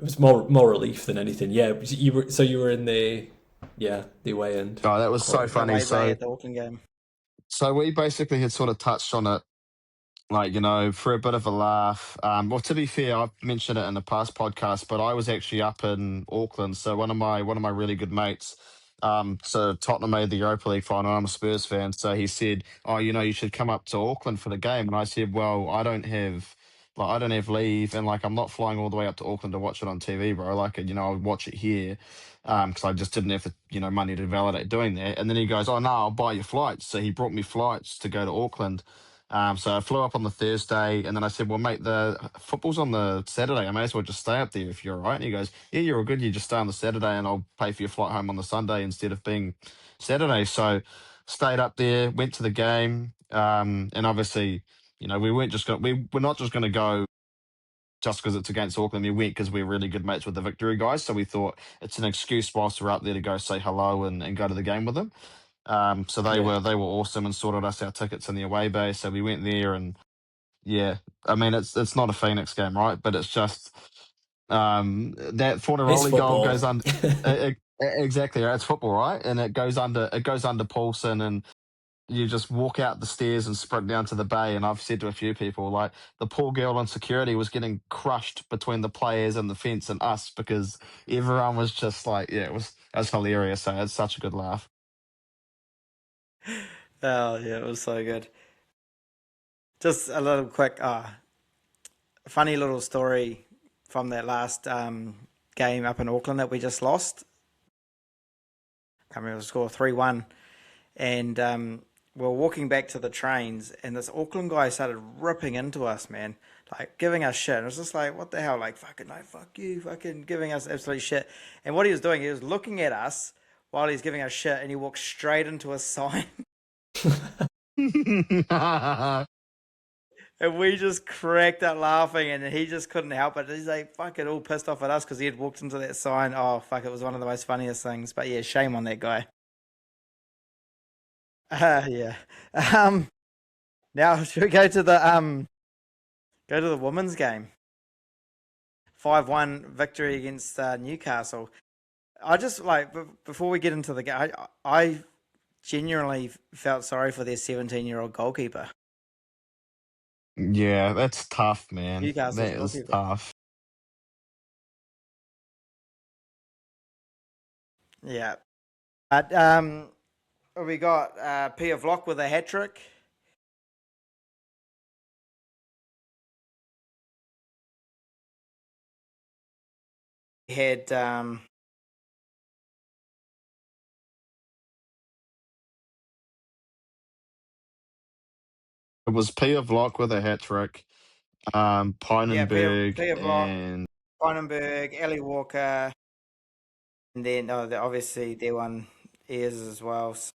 it was more relief than anything. Yeah, you were in the away end. Oh, that was so Quite. The funny. way bay at the Auckland game. So we basically had sort of touched on it, like, for a bit of a laugh. Well, to be fair, I've mentioned it in the past podcast, but I was actually up in Auckland. So one of my really good mates, so Tottenham made the Europa League final. I'm a Spurs fan, so he said, "Oh, you should come up to Auckland for the game." And I said, "Well, I don't have leave, and like I'm not flying all the way up to Auckland to watch it on TV, bro. Like, I'll watch it here." Because I just didn't have the money to validate doing that. And then he goes, "Oh no, I'll buy you flights." So he brought me flights to go to Auckland. So I flew up on the Thursday, and then I said, "Well, mate, the football's on the Saturday. I may as well just stay up there if you're all right." And he goes, "Yeah, you're all good. You just stay on the Saturday, and I'll pay for your flight home on the Sunday instead of being Saturday." So stayed up there, went to the game, and obviously, we're not just going to go just because it's against Auckland. We went because we're really good mates with the Victory guys, so we thought it's an excuse whilst we're up there to go say hello and go to the game with them. So they Yeah, were awesome and sorted us our tickets in the away bay. So we went there, and yeah, I mean it's not a Phoenix game, right? But it's just that it's Fornaroli goal football. goes under. Exactly, right? It's football, right? And it goes under Paulson, and you just walk out the stairs and sprint down to the bay. And I've said to a few people, like, the poor girl on security was getting crushed between the players and the fence and us because everyone was just like, yeah, it was hilarious. So it's such a good laugh. Oh yeah, it was so good. Just a little quick, funny little story from that last game up in Auckland that we just lost. I can't remember the score, 3-1, and we were walking back to the trains, and this Auckland guy started ripping into us, man, like giving us shit. And it was just like, what the hell, like fucking, no, fuck you, fucking giving us absolute shit. And what he was doing, he was looking at us while he's giving us shit, and he walked straight into a sign. And we just cracked up laughing, and he just couldn't help it. He's like fucking all pissed off at us because he had walked into that sign. Oh fuck, it was one of the most funniest things. But yeah, shame on that guy. Yeah. Um, Now should we go to the women's game? 5-1 victory against Newcastle. I just like before we get into the game, I genuinely felt sorry for their 17-year-old goalkeeper. Yeah, that's tough, man. Newcastle's That is goalkeeper. tough. Yeah. But we got Pia Vlock with a hat trick. He had It was Pia Vlock with a hat trick, yeah, Pinenberg, Pia Vlock, and Cronenberg, Ellie Walker, and then obviously their one is as well. So,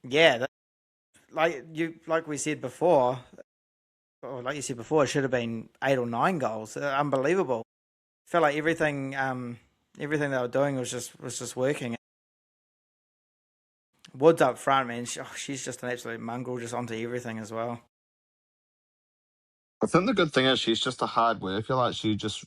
yeah, like we said before, or like you said before, it should have been 8 or 9 goals. Unbelievable. Felt like everything they were doing was just working. Woods up front, man. She's just an absolute mongrel, just onto everything as well. I think the good thing is she's just a hard worker. Like she just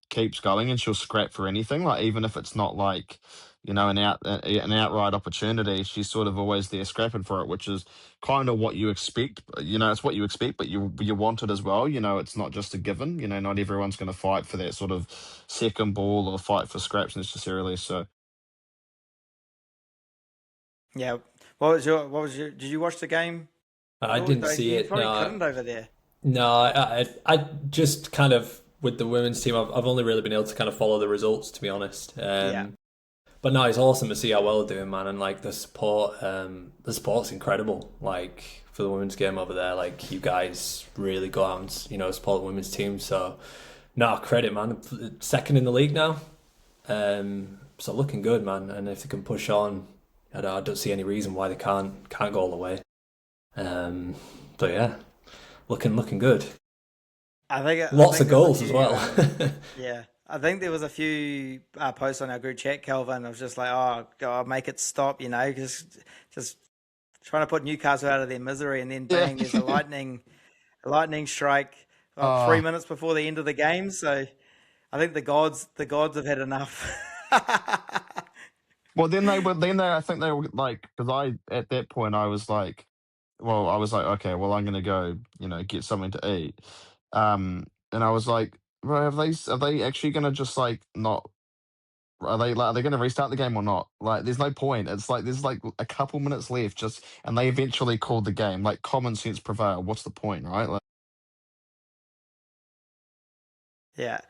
keeps going and she'll scrap for anything. Like even if it's not like an outright opportunity, she's sort of always there scrapping for it, which is kind of what you expect. It's what you expect, but you want it as well. It's not just a given. Not everyone's going to fight for that sort of second ball or fight for scraps necessarily. So Yeah. What was your? Did you watch the game? I didn't see You it. probably No, couldn't over there. no. I just kind of with the women's team. I've only really been able to kind of follow the results, to be honest. Yeah. But no, it's awesome to see how well they're doing, man, and like the support's incredible. Like for the women's game over there, like you guys really go out and support the women's team. So, no credit, man. Second in the league now, so looking good, man. And if they can push on, I don't see any reason why they can't go all the way. So yeah, looking good. Lots of goals as well. Yeah, I think there was a few posts on our group chat, Kelvin. I was just like, oh, God, make it stop, just trying to put Newcastle out of their misery, and then bang, there's a lightning strike 3 minutes before the end of the game. So I think the gods have had enough. Well, I think they were like, because at that point, I was like, okay, well, I'm going to go, get something to eat. And I was like, well, are they actually going to just like not, are they going to restart the game or not? Like, there's no point. It's like, there's like a couple minutes left and they eventually called the game. Like, common sense prevailed. What's the point, right? Like, Yeah.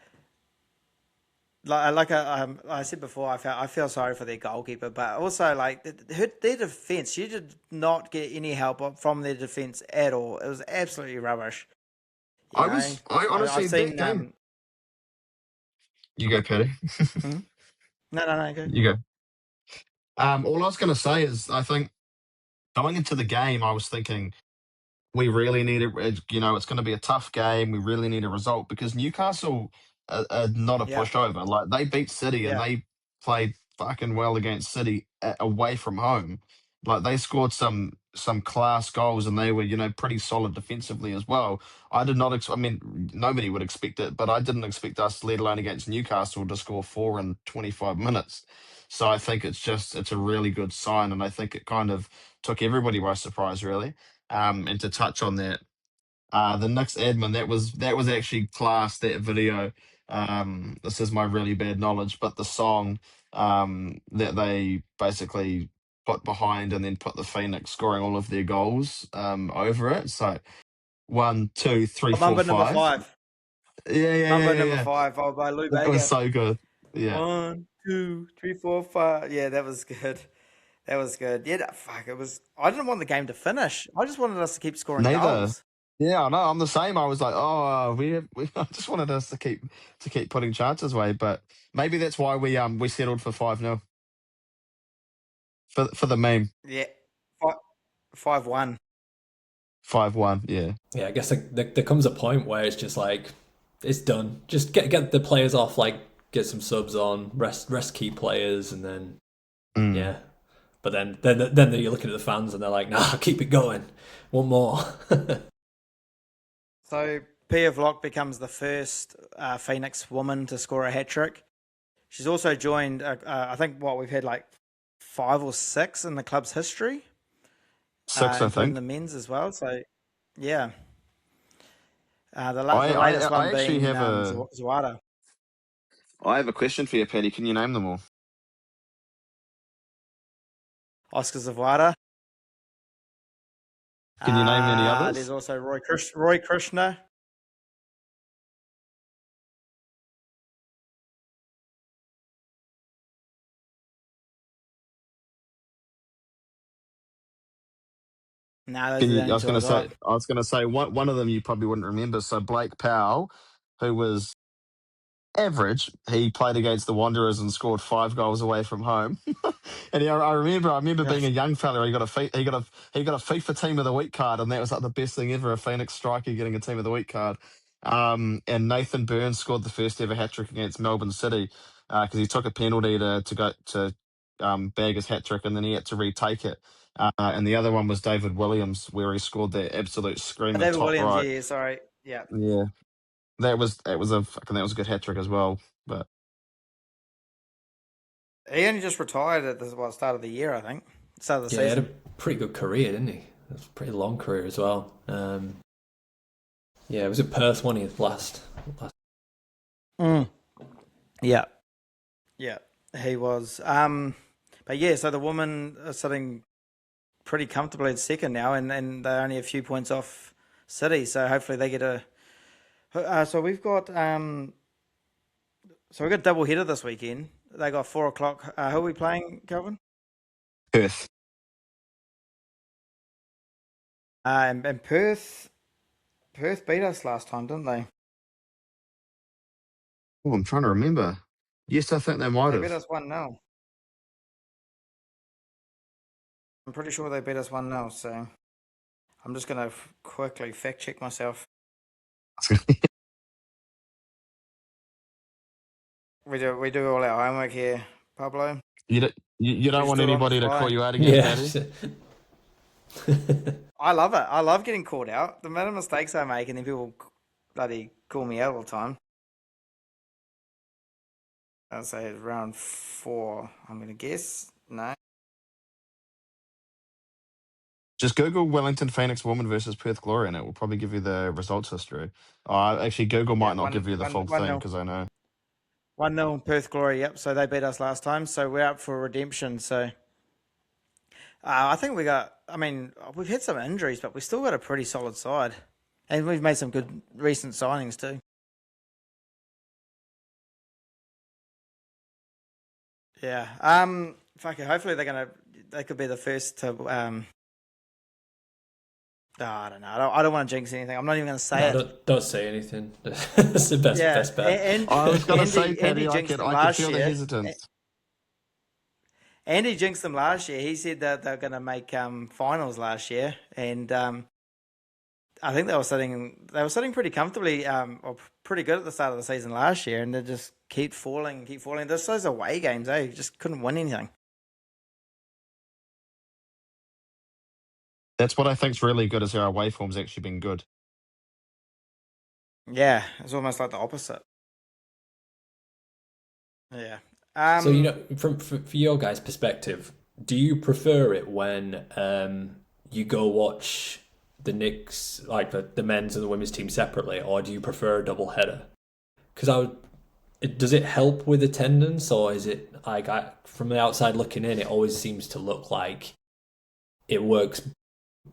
I said before, I feel sorry for their goalkeeper, but also like their defense. You did not get any help from their defense at all. It was absolutely rubbish. I honestly, I've that seen. game. You go, Patty. Hmm? No, go. You go. All I was going to say is, I think going into the game, I was thinking, we really need it's going to be a tough game. We really need a result because Newcastle are not a Yeah, pushover. Like they beat City and yeah. they played fucking well against City away from home. Like they scored some class goals and they were pretty solid defensively as well. I did not. I mean, nobody would expect it, but I didn't expect us, let alone against Newcastle, to score 4 in 25 minutes. So I think it's a really good sign, and I think it kind of took everybody by surprise, really. And to touch on that, the Knicks admin, that was actually class, that video. This is my really bad knowledge, but the song that they basically put behind and then put the Phoenix scoring all of their goals over it. So 1, 2, 3, 4, Mamba number 5. 5. Yeah, yeah, yeah, Mamba yeah, number yeah. 5. Oh, by Lou That was Bega. so good. Yeah. 1, 2, 3, 4, 5. Yeah, that was good. That was good. Yeah, fuck. It was. I didn't want the game to finish. I just wanted us to keep scoring Neither. goals. Yeah, I know. I'm the same. I was like, oh, we I just wanted us to keep putting chances away, but maybe that's why we settled for 5-0 for the meme. Yeah, 5-1. 5-1. Yeah. Yeah, I guess there comes a point where it's just like it's done. Just get the players off, like get some subs on, rest key players, and then Mm. yeah. But then you're looking at the fans and they're like, nah, keep it going, one more. So Pia Vlock becomes the first Phoenix woman to score a hat trick. She's also joined, I think, we've had like 5 or 6 in the club's history, 6, I including think. the men's as well. So, yeah, I the latest I one actually being have a Zawada, I have a question for you, Patty. Can you name them all? Oscar Zawada. Can you name any There's others? also Roy Krishna. No, those Can are the you? only two I got. I was gonna say one of them you probably wouldn't remember. So Blake Powell, who was average. He played against the Wanderers and scored 5 goals away from home. And I remember being a young fella. He got a FIFA Team of the Week card, and that was like the best thing ever. A Phoenix striker getting a Team of the Week card. And Nathan Burns scored the first ever hat trick against Melbourne City because he took a penalty to go to bag his hat trick, and then he had to retake it. And the other one was David Williams, where he scored that absolute screamer David top Williams, right. yeah, sorry. Yeah. Yeah, that was a good hat trick as well. But He only just retired at the start of the year, I think. Start of the Yeah, he had a season. pretty good career, didn't he? It was a pretty long career as well. Yeah, was it Perth when he last? Mm. Yeah. Yeah. He was. But yeah, so the woman sitting pretty comfortably at second now, and they're only a few points off City. So hopefully they get a. So we've got double header this weekend. They got 4:00. Who are we playing, Calvin? Perth. And Perth beat us last time, didn't they? Oh, I'm trying to remember. Yes, I think they might They beat have. us 1-0. I'm pretty sure they beat us 1-0. So I'm just gonna quickly fact check myself. We do all our homework here, Pablo. You don't Just want do it on the anybody to fly. call you out again, Yeah. Paddy? I love it. I love getting called out. The amount of mistakes I make, and then people bloody call me out all the time. I'd say it's round 4. I'm gonna guess. No. Just Google Wellington Phoenix woman versus Perth Glory, and it will probably give you the results history. Actually, Google Yeah, might not give you the full thing because I know. 1-0 Perth Glory. Yep. So they beat us last time. So we're up for redemption. So I think we got. I mean, we've had some injuries, but we still got a pretty solid side, and we've made some good recent signings too. Yeah. Fuck it. Hopefully they could be the first to. I don't know. I don't want to jinx anything. I'm not even going to say it. Don't say anything. That's the best bet. And I was going to say, Andy Paddy, I jinxed could them last feel the year. hesitance. Andy jinxed them last year. He said that they're going to make finals last year, and I think they were sitting pretty comfortably, or pretty good at the start of the season last year, and they just keep falling. This those away games, you just couldn't win anything. That's what I think's really good is our away form's actually been good. Yeah, it's almost like the opposite. Yeah. So from for your guys' perspective, do you prefer it when you go watch the Knicks, like the men's and the women's team separately, or do you prefer a double header? Because does it help with attendance, or is it like from the outside looking in, it always seems to look like it works.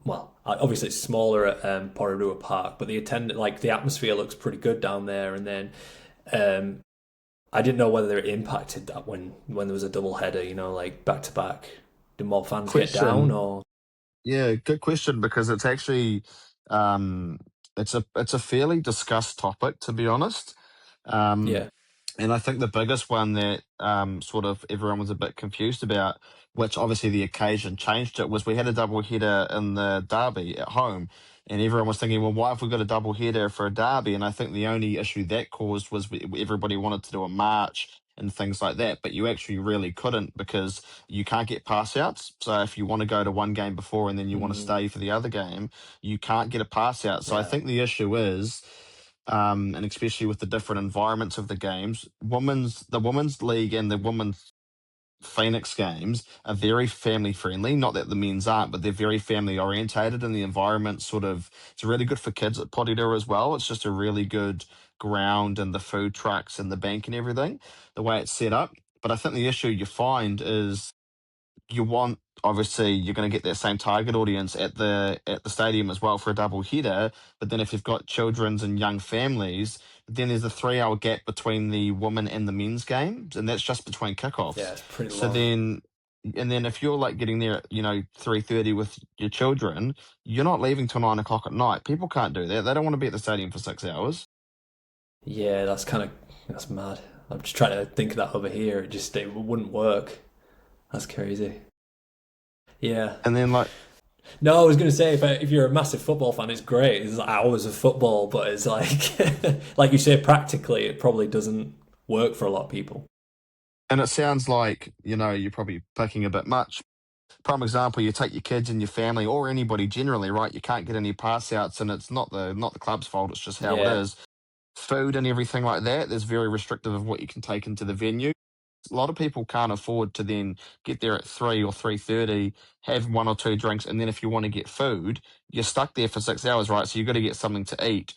Well, obviously it's smaller at Porirua Park, but the atmosphere looks pretty good down there. And then I didn't know whether it impacted that when there was a double header, like back to back. Do more fans get down or? Yeah, good question because it's actually it's a fairly discussed topic to be honest. Yeah. And I think the biggest one that sort of everyone was a bit confused about, which obviously the occasion changed it, was we had a double header in the derby at home. And everyone was thinking, well, why have we got a double header for a derby? And I think the only issue that caused was everybody wanted to do a march and things like that. But you actually really couldn't because you can't get pass outs. So if you want to go to one game before and then you want to stay for the other game, you can't get a pass out. So I think the issue is and especially with the different environments of the games. The women's league and the women's Phoenix games are very family friendly. Not that the men's aren't, but they're very family orientated, and the environment it's really good for kids at Porirua as well. It's just a really good ground and the food trucks and the bank and everything, the way it's set up. But I think the issue you find is you want obviously you're going to get that same target audience at the stadium as well for a double header, but then if you've got children's and young families, then there's a 3 hour gap between the women and the men's games, and that's just between kickoffs. Yeah, it's pretty So long. then if you're like getting there at 3:30 with your children, you're not leaving till 9 o'clock at night. People can't do that. They don't want to be at the stadium for 6 hours. Yeah, that's mad. I'm just trying to think of that over here. It wouldn't work. That's crazy. Yeah. And then No, I was going to say if you're a massive football fan, it's great. It's like hours of football, but it's like like you say, practically it probably doesn't work for a lot of people. and it sounds like you're probably picking a bit much. Prime example, you take your kids and your family or anybody generally, right? You can't get any pass outs, and it's not the club's fault. It's just how it Yeah. is. Food and everything like that, there's very restrictive of what you can take into the venue. A lot of people can't afford to then get there at 3 or 3:30, have one or two drinks, and then if you want to get food, you're stuck there for 6 hours, right? So you've got to get something to eat.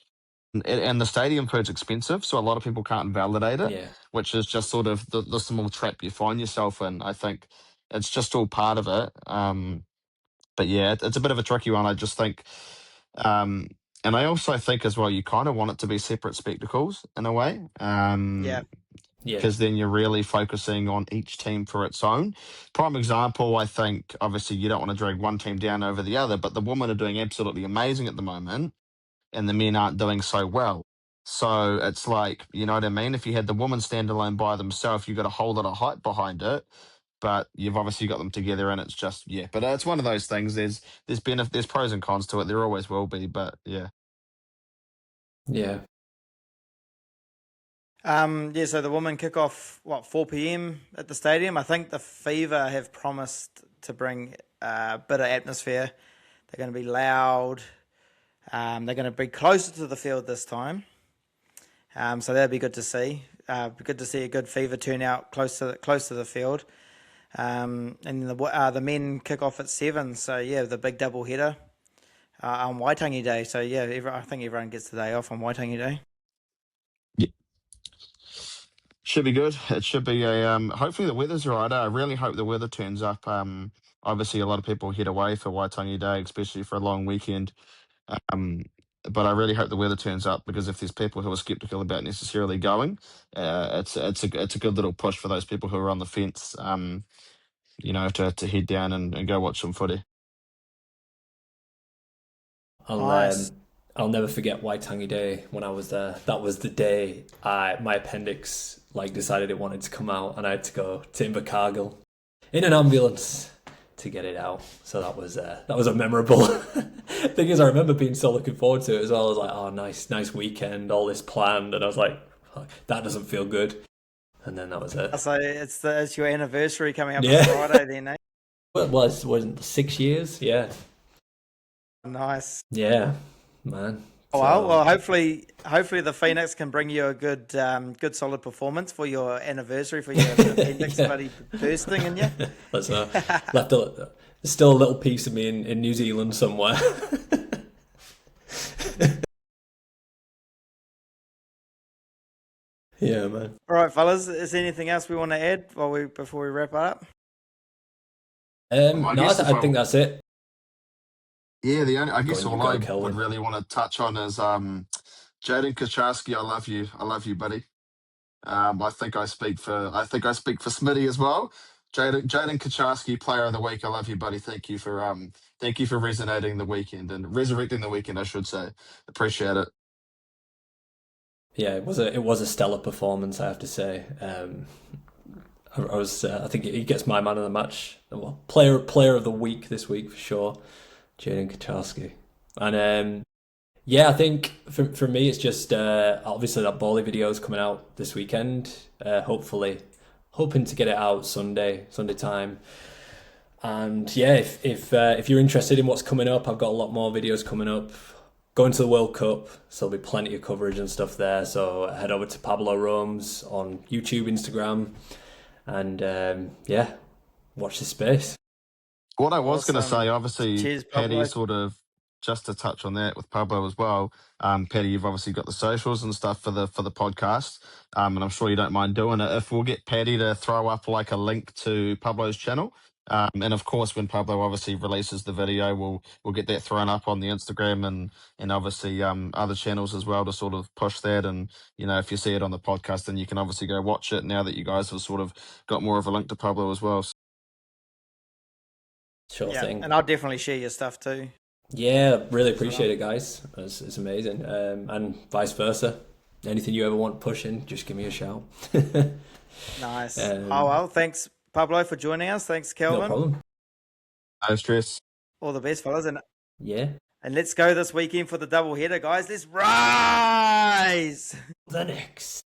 And the stadium food's expensive, so a lot of people can't validate it, Yeah. which is just sort of the small trap you find yourself in. I think it's just all part of it. yeah, it's a bit of a tricky one. I just think, and I also think as well, you kind of want it to be separate spectacles in a way. Yeah. Yeah. Because then you're really focusing on each team for its own. Prime example, I think, obviously, you don't want to drag one team down over the other, but the women are doing absolutely amazing at the moment, and the men aren't doing so well. So it's like, you know what I mean? If you had the women stand alone by themselves, you've got a whole lot of hype behind it, but you've obviously got them together, and it's just, yeah. But it's one of those things. There's pros and cons to it. There always will be, but yeah. Yeah. Yeah, so the women kick off, 4 p.m. at the stadium. I think the Fever have promised to bring a bit of atmosphere. They're going to be loud. They're going to be closer to the field this time. So that'd be good to see. Be good to see a good Fever turnout close to the field. And the men kick off at 7. So yeah, the big double header on Waitangi Day. So yeah, I think everyone gets the day off on Waitangi Day. Should be good. It should be a hopefully the weather's all right. I really hope the weather turns up. Obviously a lot of people head away for Waitangi Day, especially for a long weekend. Um, but I really hope the weather turns up, because if there's people who are skeptical about necessarily going, it's a good little push for those people who are on the fence. To head down and go watch some footy. Nice. I'll never forget Waitangi Day when I was there. That was the day my appendix decided it wanted to come out, and I had to go to Invercargill in an ambulance to get it out. So that was a memorable thing. Is I remember being so looking forward to it as well. I was like, oh, nice weekend, all this planned, and I was like, that doesn't feel good. And then that was it. So it's your anniversary coming up Yeah. on Friday, then, eh? Well, it wasn't 6 years. Yeah. Nice. Yeah, man. Oh, well, hopefully the Phoenix can bring you a good solid performance for your anniversary, for your appendix bloody bursting in you. There's still a little piece of me in New Zealand somewhere. Yeah, man. All right, fellas, is there anything else we want to add before we wrap up? No, I think that's it. Yeah, I guess all I Kelvin. would really want to touch on is Jaden Kacharski. I love you, buddy. I think I speak for Smitty as well. Jaden Kacharski, Player of the Week. I love you, buddy. Thank you for resonating the weekend and resurrecting the weekend, I should say. Appreciate it. Yeah, it was a stellar performance, I have to say. I think he gets my man of the match, well, player of the week this week for sure, Jaden Kacharski. And yeah, I think for me it's just obviously that Bali video is coming out this weekend. Hopefully, hoping to get it out Sunday time. And yeah, if you're interested in what's coming up, I've got a lot more videos coming up. Going to the World Cup, so there'll be plenty of coverage and stuff there. So head over to Pablo Roams on YouTube, Instagram, and yeah, watch this space. What I was going to say, obviously, Cheers, Paddy, Pablo. sort of just to touch on that with Pablo as well. Paddy, you've obviously got the socials and stuff for the podcast, and I'm sure you don't mind doing it. If we'll get Paddy to throw up a link to Pablo's channel. And of course, when Pablo obviously releases the video, we'll get that thrown up on the Instagram and obviously other channels as well to sort of push that. And if you see it on the podcast, then you can obviously go watch it now that you guys have sort of got more of a link to Pablo as well. Sure thing. And I'll definitely share your stuff too. Yeah, really appreciate it, guys. It's amazing. And vice versa. Anything you ever want pushing, just give me a shout. Nice. Thanks, Pablo, for joining us. Thanks, Kelvin. No problem. No stress. All the best, fellas. And let's go this weekend for the double header, guys. Let's rise! The next.